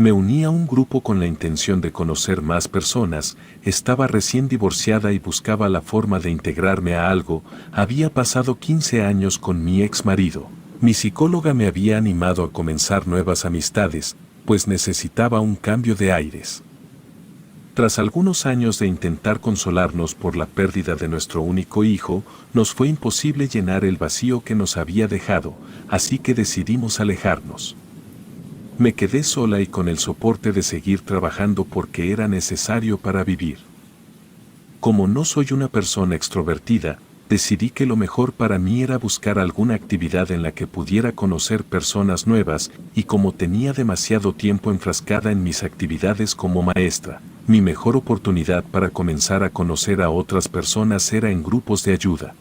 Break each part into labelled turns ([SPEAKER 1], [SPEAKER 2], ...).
[SPEAKER 1] Me uní a un grupo con la intención de conocer más personas, estaba recién divorciada y buscaba la forma de integrarme a algo, había pasado 15 años con mi ex marido. Mi psicóloga me había animado a comenzar nuevas amistades, pues necesitaba un cambio de aires. Tras algunos años de intentar consolarnos por la pérdida de nuestro único hijo, nos fue imposible llenar el vacío que nos había dejado, así que decidimos alejarnos. Me quedé sola y con el soporte de seguir trabajando porque era necesario para vivir. Como no soy una persona extrovertida, decidí que lo mejor para mí era buscar alguna actividad en la que pudiera conocer personas nuevas, y como tenía demasiado tiempo enfrascada en mis actividades como maestra, mi mejor oportunidad para comenzar a conocer a otras personas era en grupos de ayuda.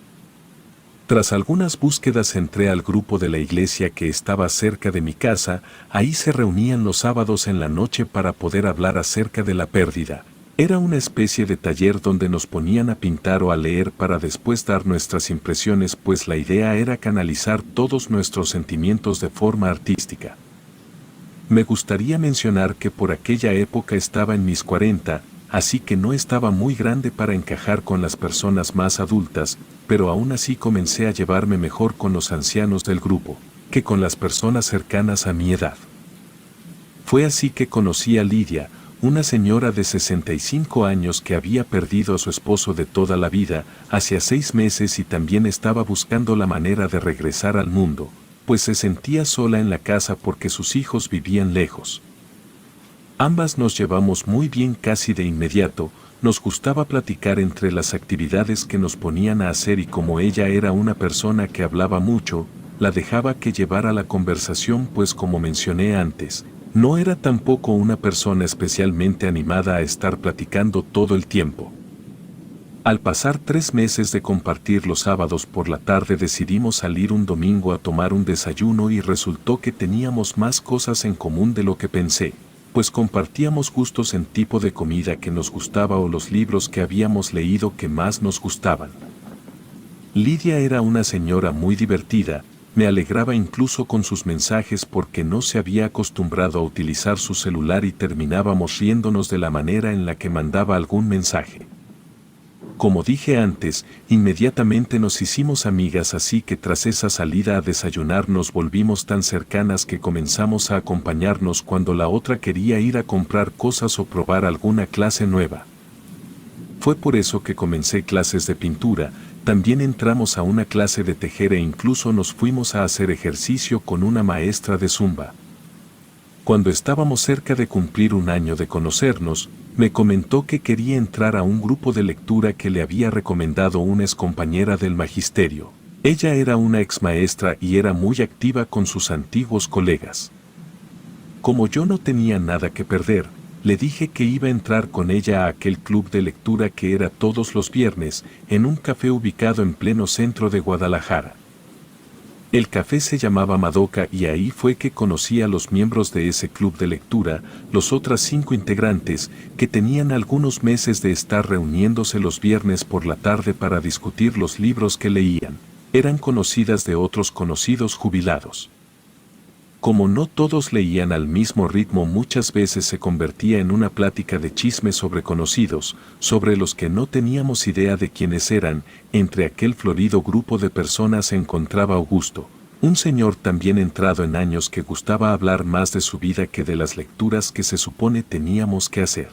[SPEAKER 1] Tras algunas búsquedas entré al grupo de la iglesia que estaba cerca de mi casa, ahí se reunían los sábados en la noche para poder hablar acerca de la pérdida. Era una especie de taller donde nos ponían a pintar o a leer para después dar nuestras impresiones, pues la idea era canalizar todos nuestros sentimientos de forma artística. Me gustaría mencionar que por aquella época estaba en mis 40, así que no estaba muy grande para encajar con las personas más adultas, pero aún así comencé a llevarme mejor con los ancianos del grupo, que con las personas cercanas a mi edad. Fue así que conocí a Lidia, una señora de 65 años que había perdido a su esposo de toda la vida, hacía 6 meses y también estaba buscando la manera de regresar al mundo, pues se sentía sola en la casa porque sus hijos vivían lejos. Ambas nos llevamos muy bien casi de inmediato, nos gustaba platicar entre las actividades que nos ponían a hacer y como ella era una persona que hablaba mucho, la dejaba que llevara la conversación pues como mencioné antes, no era tampoco una persona especialmente animada a estar platicando todo el tiempo. Al pasar 3 meses de compartir los sábados por la tarde decidimos salir un domingo a tomar un desayuno y resultó que teníamos más cosas en común de lo que pensé, pues compartíamos gustos en tipo de comida que nos gustaba o los libros que habíamos leído que más nos gustaban. Lidia era una señora muy divertida, me alegraba incluso con sus mensajes porque no se había acostumbrado a utilizar su celular y terminábamos riéndonos de la manera en la que mandaba algún mensaje. Como dije antes, inmediatamente nos hicimos amigas, así que tras esa salida a desayunar nos volvimos tan cercanas que comenzamos a acompañarnos cuando la otra quería ir a comprar cosas o probar alguna clase nueva. Fue por eso que comencé clases de pintura, también entramos a una clase de tejer e incluso nos fuimos a hacer ejercicio con una maestra de zumba. Cuando estábamos cerca de cumplir 1 año de conocernos, me comentó que quería entrar a un grupo de lectura que le había recomendado una excompañera del magisterio. Ella era una ex maestra y era muy activa con sus antiguos colegas. Como yo no tenía nada que perder, le dije que iba a entrar con ella a aquel club de lectura que era todos los viernes, en un café ubicado en pleno centro de Guadalajara. El café se llamaba Madoka y ahí fue que conocí a los miembros de ese club de lectura, los otras 5 integrantes, que tenían algunos meses de estar reuniéndose los viernes por la tarde para discutir los libros que leían. Eran conocidas de otros conocidos jubilados. Como no todos leían al mismo ritmo, muchas veces se convertía en una plática de chismes sobre conocidos, sobre los que no teníamos idea de quiénes eran. Entre aquel florido grupo de personas se encontraba Augusto, un señor también entrado en años que gustaba hablar más de su vida que de las lecturas que se supone teníamos que hacer.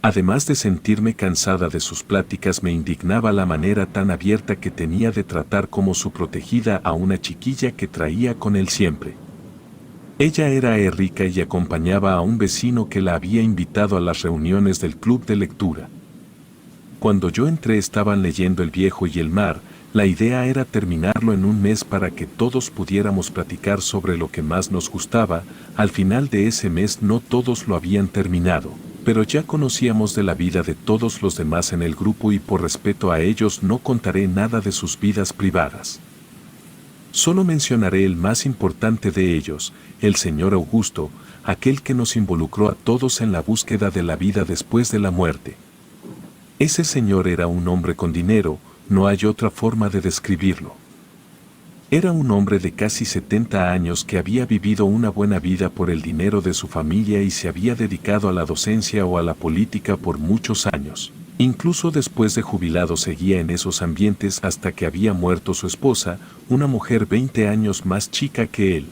[SPEAKER 1] Además de sentirme cansada de sus pláticas, me indignaba la manera tan abierta que tenía de tratar como su protegida a una chiquilla que traía con él siempre. Ella era rica y acompañaba a un vecino que la había invitado a las reuniones del club de lectura. Cuando yo entré estaban leyendo El Viejo y el Mar, la idea era terminarlo en 1 mes para que todos pudiéramos platicar sobre lo que más nos gustaba. Al final de ese mes no todos lo habían terminado, pero ya conocíamos de la vida de todos los demás en el grupo y por respeto a ellos no contaré nada de sus vidas privadas. Solo mencionaré el más importante de ellos, el señor Augusto, aquel que nos involucró a todos en la búsqueda de la vida después de la muerte. Ese señor era un hombre con dinero, no hay otra forma de describirlo. Era un hombre de casi 70 años que había vivido una buena vida por el dinero de su familia y se había dedicado a la docencia o a la política por muchos años. Incluso después de jubilado seguía en esos ambientes hasta que había muerto su esposa, una mujer 20 años más chica que él.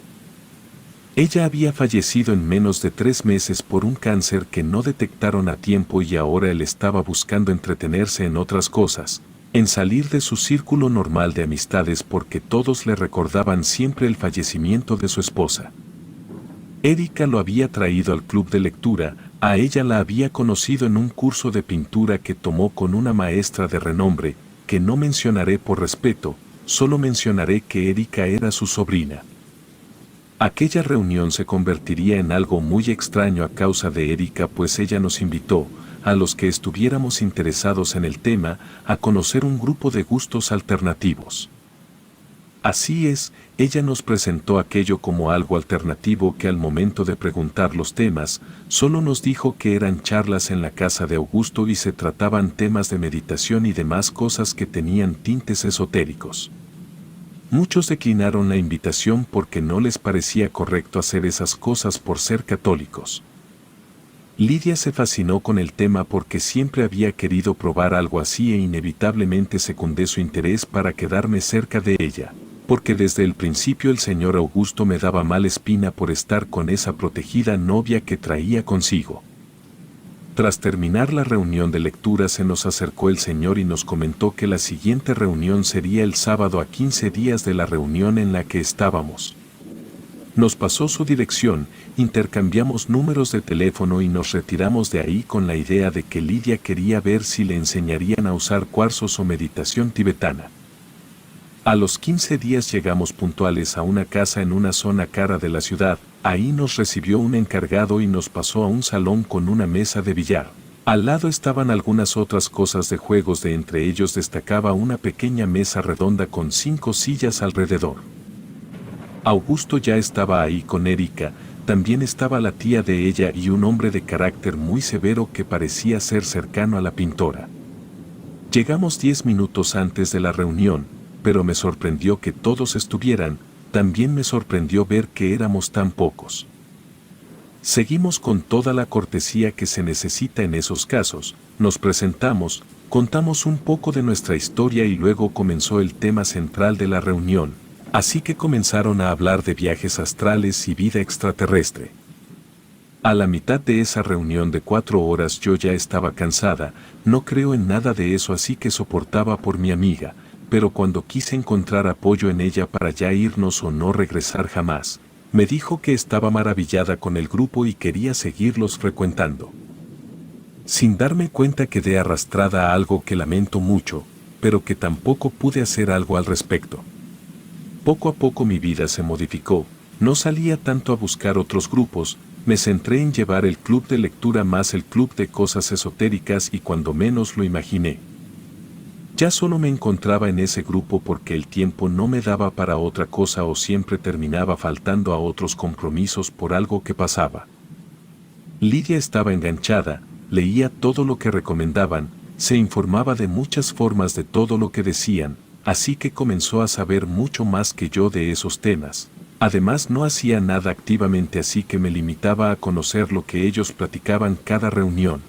[SPEAKER 1] Ella había fallecido en menos de 3 meses por un cáncer que no detectaron a tiempo y ahora él estaba buscando entretenerse en otras cosas, en salir de su círculo normal de amistades porque todos le recordaban siempre el fallecimiento de su esposa. Erika lo había traído al club de lectura, a ella la había conocido en un curso de pintura que tomó con una maestra de renombre, que no mencionaré por respeto, solo mencionaré que Erika era su sobrina. Aquella reunión se convertiría en algo muy extraño a causa de Erika, pues ella nos invitó, a los que estuviéramos interesados en el tema, a conocer un grupo de gustos alternativos. Así es, ella nos presentó aquello como algo alternativo que al momento de preguntar los temas, solo nos dijo que eran charlas en la casa de Augusto y se trataban temas de meditación y demás cosas que tenían tintes esotéricos. Muchos declinaron la invitación porque no les parecía correcto hacer esas cosas por ser católicos. Lidia se fascinó con el tema porque siempre había querido probar algo así e inevitablemente secundé su interés para quedarme cerca de ella, porque desde el principio el señor Augusto me daba mala espina por estar con esa protegida novia que traía consigo. Tras terminar la reunión de lectura se nos acercó el señor y nos comentó que la siguiente reunión sería el sábado a 15 días de la reunión en la que estábamos. Nos pasó su dirección, intercambiamos números de teléfono y nos retiramos de ahí con la idea de que Lidia quería ver si le enseñarían a usar cuarzos o meditación tibetana. A los 15 días llegamos puntuales a una casa en una zona cara de la ciudad, ahí nos recibió un encargado y nos pasó a un salón con una mesa de billar. Al lado estaban algunas otras cosas de juegos, de entre ellos destacaba una pequeña mesa redonda con 5 sillas alrededor. Augusto ya estaba ahí con Erika, también estaba la tía de ella y un hombre de carácter muy severo que parecía ser cercano a la pintora. Llegamos 10 minutos antes de la reunión, pero me sorprendió que todos estuvieran, también me sorprendió ver que éramos tan pocos. Seguimos con toda la cortesía que se necesita en esos casos, nos presentamos, contamos un poco de nuestra historia y luego comenzó el tema central de la reunión, así que comenzaron a hablar de viajes astrales y vida extraterrestre. A la mitad de esa reunión de 4 horas yo ya estaba cansada, no creo en nada de eso, así que soportaba por mi amiga, pero cuando quise encontrar apoyo en ella para ya irnos o no regresar jamás, me dijo que estaba maravillada con el grupo y quería seguirlos frecuentando. Sin darme cuenta quedé arrastrada a algo que lamento mucho, pero que tampoco pude hacer algo al respecto. Poco a poco mi vida se modificó, no salía tanto a buscar otros grupos, me centré en llevar el club de lectura más el club de cosas esotéricas y cuando menos lo imaginé. Ya solo me encontraba en ese grupo porque el tiempo no me daba para otra cosa o siempre terminaba faltando a otros compromisos por algo que pasaba. Lidia estaba enganchada, leía todo lo que recomendaban, se informaba de muchas formas de todo lo que decían, así que comenzó a saber mucho más que yo de esos temas. Además no hacía nada activamente, así que me limitaba a conocer lo que ellos platicaban cada reunión.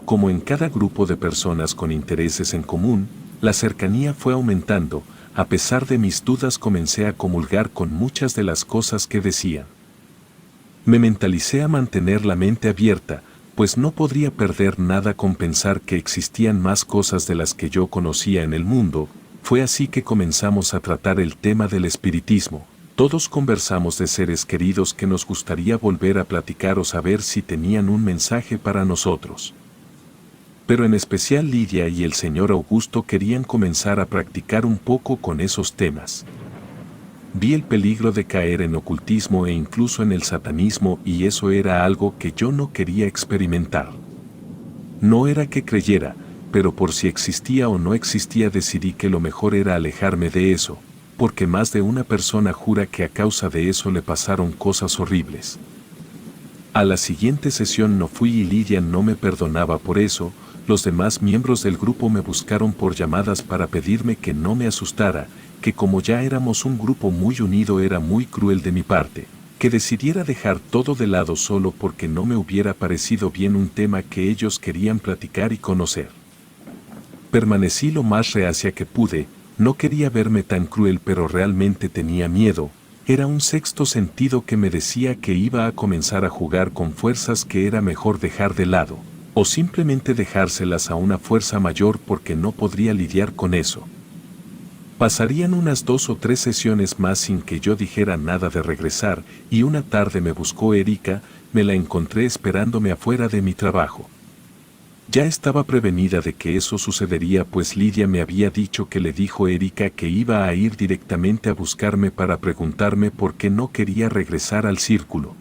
[SPEAKER 1] Como en cada grupo de personas con intereses en común, la cercanía fue aumentando, a pesar de mis dudas comencé a comulgar con muchas de las cosas que decían. Me mentalicé a mantener la mente abierta, pues no podría perder nada con pensar que existían más cosas de las que yo conocía en el mundo. Fue así que comenzamos a tratar el tema del espiritismo. Todos conversamos de seres queridos que nos gustaría volver a platicar o saber si tenían un mensaje para nosotros. Pero en especial Lidia y el señor Augusto querían comenzar a practicar un poco con esos temas. Vi el peligro de caer en ocultismo e incluso en el satanismo, y eso era algo que yo no quería experimentar. No era que creyera, pero por si existía o no existía decidí que lo mejor era alejarme de eso, porque más de una persona jura que a causa de eso le pasaron cosas horribles. A la siguiente sesión no fui y Lidia no me perdonaba por eso. Los demás miembros del grupo me buscaron por llamadas para pedirme que no me asustara, que como ya éramos un grupo muy unido era muy cruel de mi parte, que decidiera dejar todo de lado solo porque no me hubiera parecido bien un tema que ellos querían platicar y conocer. Permanecí lo más reacia que pude, no quería verme tan cruel pero realmente tenía miedo, era un sexto sentido que me decía que iba a comenzar a jugar con fuerzas que era mejor dejar de lado, o simplemente dejárselas a una fuerza mayor porque no podría lidiar con eso. Pasarían unas 2 o 3 sesiones más sin que yo dijera nada de regresar, y una tarde me buscó Erika, me la encontré esperándome afuera de mi trabajo. Ya estaba prevenida de que eso sucedería pues Lidia me había dicho que le dijo Erika que iba a ir directamente a buscarme para preguntarme por qué no quería regresar al círculo.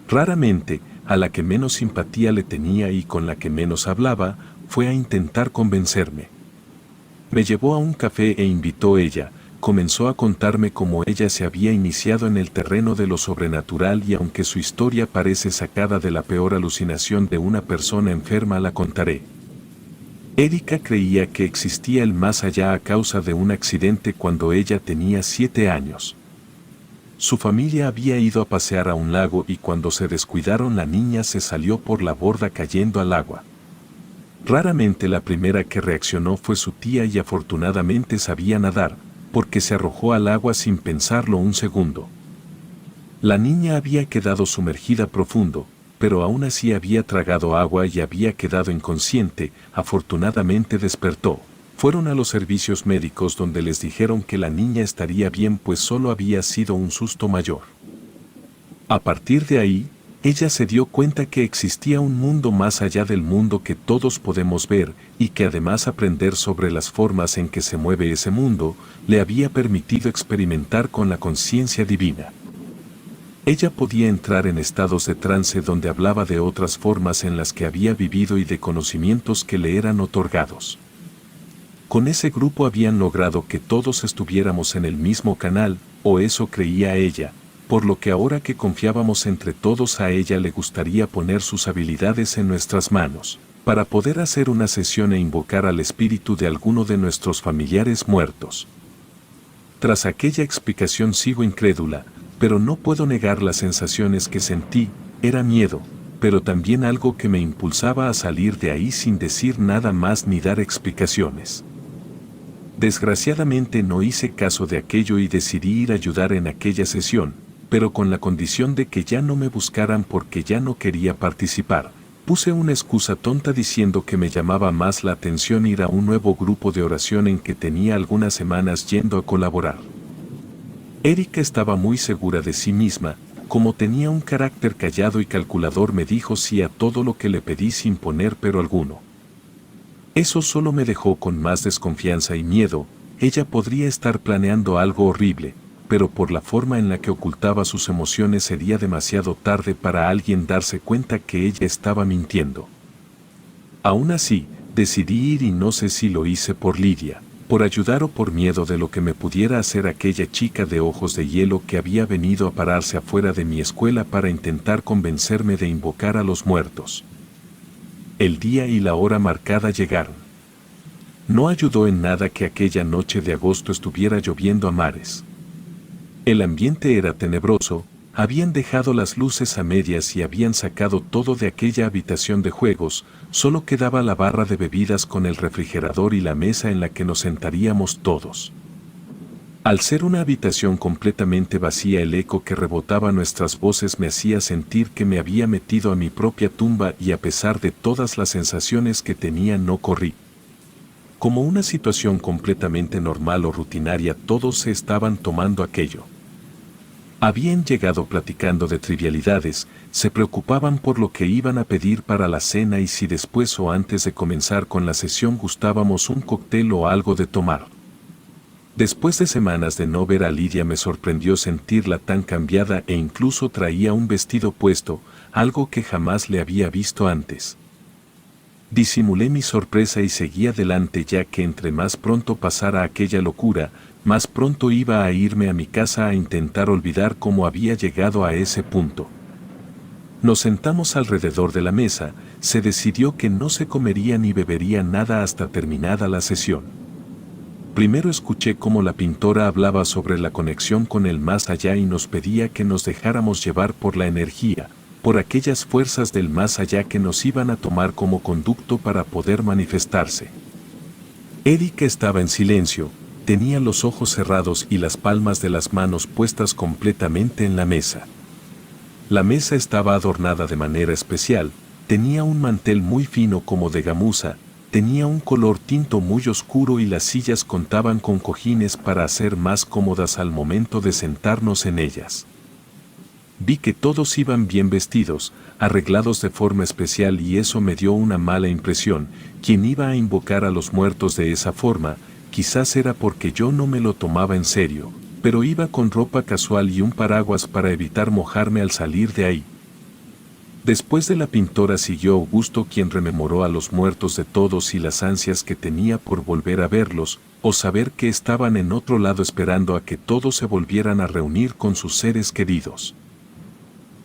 [SPEAKER 1] Raramente, a la que menos simpatía le tenía y con la que menos hablaba, fue a intentar convencerme. Me llevó a un café e invitó ella, comenzó a contarme cómo ella se había iniciado en el terreno de lo sobrenatural y aunque su historia parece sacada de la peor alucinación de una persona enferma la contaré. Erika creía que existía el más allá a causa de un accidente cuando ella tenía 7 años. Su familia había ido a pasear a un lago y cuando se descuidaron la niña se salió por la borda cayendo al agua. Raramente la primera que reaccionó fue su tía y afortunadamente sabía nadar, porque se arrojó al agua sin pensarlo un segundo. La niña había quedado sumergida profundo, pero aún así había tragado agua y había quedado inconsciente, afortunadamente despertó. Fueron a los servicios médicos donde les dijeron que la niña estaría bien pues solo había sido un susto mayor. A partir de ahí, ella se dio cuenta que existía un mundo más allá del mundo que todos podemos ver y que además aprender sobre las formas en que se mueve ese mundo le había permitido experimentar con la conciencia divina. Ella podía entrar en estados de trance donde hablaba de otras formas en las que había vivido y de conocimientos que le eran otorgados. Con ese grupo habían logrado que todos estuviéramos en el mismo canal, o eso creía ella, por lo que ahora que confiábamos entre todos a ella le gustaría poner sus habilidades en nuestras manos, para poder hacer una sesión e invocar al espíritu de alguno de nuestros familiares muertos. Tras aquella explicación sigo incrédula, pero no puedo negar las sensaciones que sentí, era miedo, pero también algo que me impulsaba a salir de ahí sin decir nada más ni dar explicaciones. Desgraciadamente no hice caso de aquello y decidí ir a ayudar en aquella sesión, pero con la condición de que ya no me buscaran porque ya no quería participar. Puse una excusa tonta diciendo que me llamaba más la atención ir a un nuevo grupo de oración en que tenía algunas semanas yendo a colaborar. Erika estaba muy segura de sí misma, como tenía un carácter callado y calculador me dijo sí a todo lo que le pedí sin poner pero alguno. Eso solo me dejó con más desconfianza y miedo, ella podría estar planeando algo horrible, pero por la forma en la que ocultaba sus emociones sería demasiado tarde para alguien darse cuenta que ella estaba mintiendo. Aún así, decidí ir y no sé si lo hice por Lidia, por ayudar o por miedo de lo que me pudiera hacer aquella chica de ojos de hielo que había venido a pararse afuera de mi escuela para intentar convencerme de invocar a los muertos. El día y la hora marcada llegaron. No ayudó en nada que aquella noche de agosto estuviera lloviendo a mares. El ambiente era tenebroso, habían dejado las luces a medias y habían sacado todo de aquella habitación de juegos, solo quedaba la barra de bebidas con el refrigerador y la mesa en la que nos sentaríamos todos. Al ser una habitación completamente vacía, el eco que rebotaba nuestras voces me hacía sentir que me había metido a mi propia tumba y a pesar de todas las sensaciones que tenía no corrí. Como una situación completamente normal o rutinaria, todos se estaban tomando aquello. Habían llegado platicando de trivialidades, se preocupaban por lo que iban a pedir para la cena y si después o antes de comenzar con la sesión gustábamos un cóctel o algo de tomar. Después de semanas de no ver a Lidia me sorprendió sentirla tan cambiada e incluso traía un vestido puesto, algo que jamás le había visto antes. Disimulé mi sorpresa y seguí adelante ya que entre más pronto pasara aquella locura, más pronto iba a irme a mi casa a intentar olvidar cómo había llegado a ese punto. Nos sentamos alrededor de la mesa, se decidió que no se comería ni bebería nada hasta terminada la sesión. Primero escuché cómo la pintora hablaba sobre la conexión con el más allá y nos pedía que nos dejáramos llevar por la energía, por aquellas fuerzas del más allá que nos iban a tomar como conducto para poder manifestarse. Erika estaba en silencio, tenía los ojos cerrados y las palmas de las manos puestas completamente en la mesa. La mesa estaba adornada de manera especial, tenía un mantel muy fino como de gamuza, tenía un color tinto muy oscuro y las sillas contaban con cojines para hacer más cómodas al momento de sentarnos en ellas. Vi que todos iban bien vestidos, arreglados de forma especial y eso me dio una mala impresión. Quien iba a invocar a los muertos de esa forma, quizás era porque yo no me lo tomaba en serio, pero iba con ropa casual y un paraguas para evitar mojarme al salir de ahí. Después de la pintora siguió Augusto, quien rememoró a los muertos de todos y las ansias que tenía por volver a verlos, o saber que estaban en otro lado esperando a que todos se volvieran a reunir con sus seres queridos.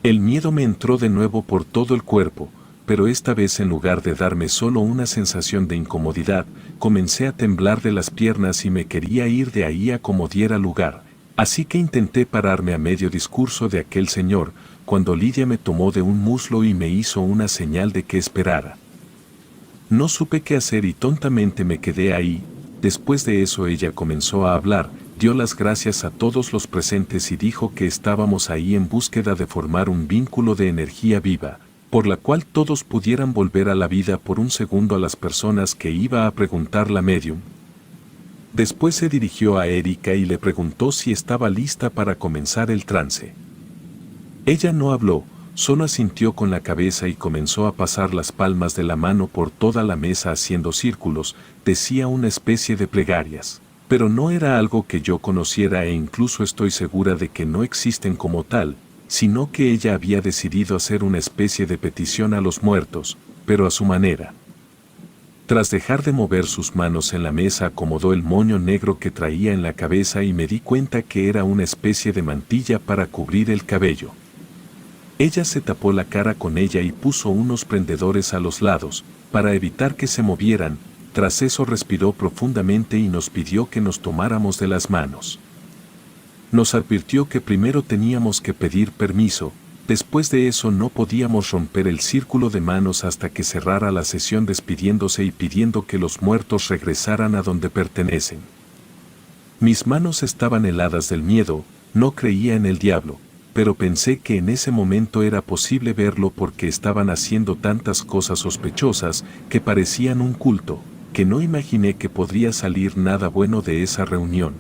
[SPEAKER 1] El miedo me entró de nuevo por todo el cuerpo, pero esta vez en lugar de darme solo una sensación de incomodidad, comencé a temblar de las piernas y me quería ir de ahí a como diera lugar, así que intenté pararme a medio discurso de aquel señor, cuando Lidia me tomó de un muslo y me hizo una señal de que esperara. No supe qué hacer y tontamente me quedé ahí. Después de eso ella comenzó a hablar, dio las gracias a todos los presentes y dijo que estábamos ahí en búsqueda de formar un vínculo de energía viva, por la cual todos pudieran volver a la vida por un segundo a las personas que iba a preguntar la medium. Después se dirigió a Erika y le preguntó si estaba lista para comenzar el trance. Ella no habló, solo asintió con la cabeza y comenzó a pasar las palmas de la mano por toda la mesa haciendo círculos, decía una especie de plegarias. Pero no era algo que yo conociera e incluso estoy segura de que no existen como tal, sino que ella había decidido hacer una especie de petición a los muertos, pero a su manera. Tras dejar de mover sus manos en la mesa acomodó el moño negro que traía en la cabeza y me di cuenta que era una especie de mantilla para cubrir el cabello. Ella se tapó la cara con ella y puso unos prendedores a los lados, para evitar que se movieran. Tras eso respiró profundamente y nos pidió que nos tomáramos de las manos. Nos advirtió que primero teníamos que pedir permiso, después de eso no podíamos romper el círculo de manos hasta que cerrara la sesión despidiéndose y pidiendo que los muertos regresaran a donde pertenecen. Mis manos estaban heladas del miedo, no creía en el diablo, pero pensé que en ese momento era posible verlo porque estaban haciendo tantas cosas sospechosas que parecían un culto, que no imaginé que podría salir nada bueno de esa reunión.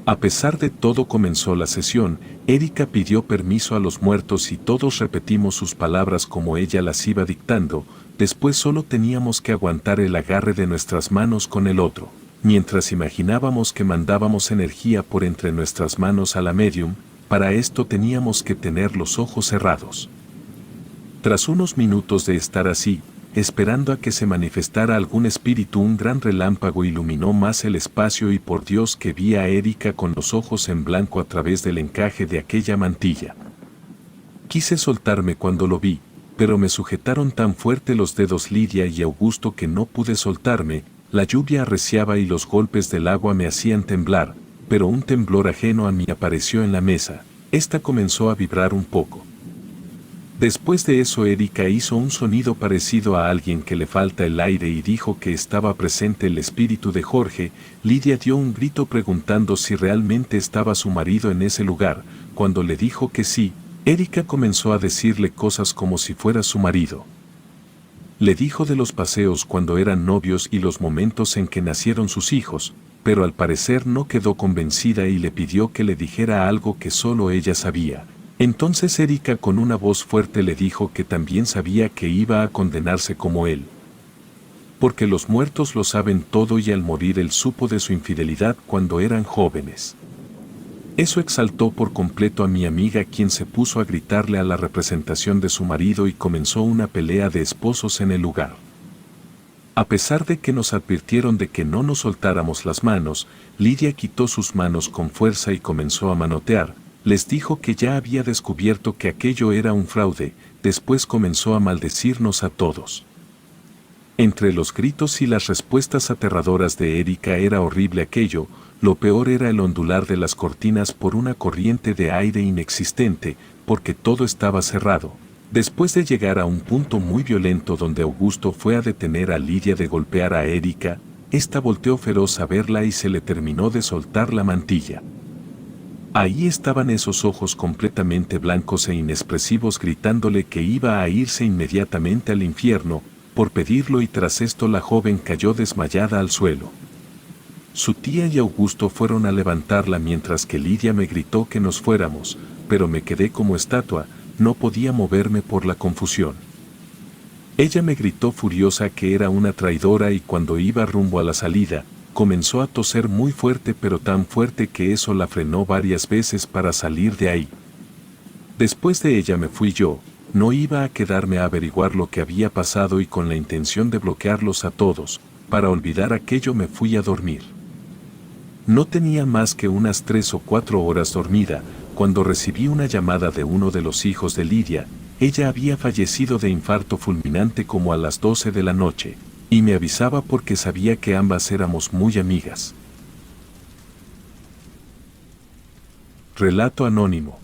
[SPEAKER 1] A pesar de todo comenzó la sesión, Erika pidió permiso a los muertos y todos repetimos sus palabras como ella las iba dictando, después solo teníamos que aguantar el agarre de nuestras manos con el otro, mientras imaginábamos que mandábamos energía por entre nuestras manos a la medium. Para esto teníamos que tener los ojos cerrados. Tras unos minutos de estar así, esperando a que se manifestara algún espíritu, un gran relámpago iluminó más el espacio y por Dios que vi a Erika con los ojos en blanco a través del encaje de aquella mantilla. Quise soltarme cuando lo vi, pero me sujetaron tan fuerte los dedos Lidia y Augusto que no pude soltarme. La lluvia arreciaba y los golpes del agua me hacían temblar, pero un temblor ajeno a mí apareció en la mesa. Esta comenzó a vibrar un poco. Después de eso Erika hizo un sonido parecido a alguien que le falta el aire y dijo que estaba presente el espíritu de Jorge. Lidia dio un grito preguntando si realmente estaba su marido en ese lugar. Cuando le dijo que sí, Erika comenzó a decirle cosas como si fuera su marido. Le dijo de los paseos cuando eran novios y los momentos en que nacieron sus hijos, pero al parecer no quedó convencida y le pidió que le dijera algo que solo ella sabía. Entonces Erika con una voz fuerte le dijo que también sabía que iba a condenarse como él. Porque los muertos lo saben todo y al morir él supo de su infidelidad cuando eran jóvenes. Eso exaltó por completo a mi amiga, quien se puso a gritarle a la representación de su marido y comenzó una pelea de esposos en el lugar. A pesar de que nos advirtieron de que no nos soltáramos las manos, Lidia quitó sus manos con fuerza y comenzó a manotear. Les dijo que ya había descubierto que aquello era un fraude, después comenzó a maldecirnos a todos. Entre los gritos y las respuestas aterradoras de Erika era horrible aquello, lo peor era el ondular de las cortinas por una corriente de aire inexistente, porque todo estaba cerrado. Después de llegar a un punto muy violento donde Augusto fue a detener a Lidia de golpear a Erika, esta volteó feroz a verla y se le terminó de soltar la mantilla. Ahí estaban esos ojos completamente blancos e inexpresivos gritándole que iba a irse inmediatamente al infierno, por pedirlo, y tras esto la joven cayó desmayada al suelo. Su tía y Augusto fueron a levantarla mientras que Lidia me gritó que nos fuéramos, pero me quedé como estatua, no podía moverme por la confusión. Ella me gritó furiosa que era una traidora y cuando iba rumbo a la salida, comenzó a toser muy fuerte, pero tan fuerte que eso la frenó varias veces para salir de ahí. Después de ella me fui yo. No iba a quedarme a averiguar lo que había pasado y con la intención de bloquearlos a todos, para olvidar aquello me fui a dormir. No tenía más que unas 3 o 4 horas dormida, cuando recibí una llamada de uno de los hijos de Lidia. Ella había fallecido de infarto fulminante como a las 12 de la noche, y me avisaba porque sabía que ambas éramos muy amigas. Relato anónimo.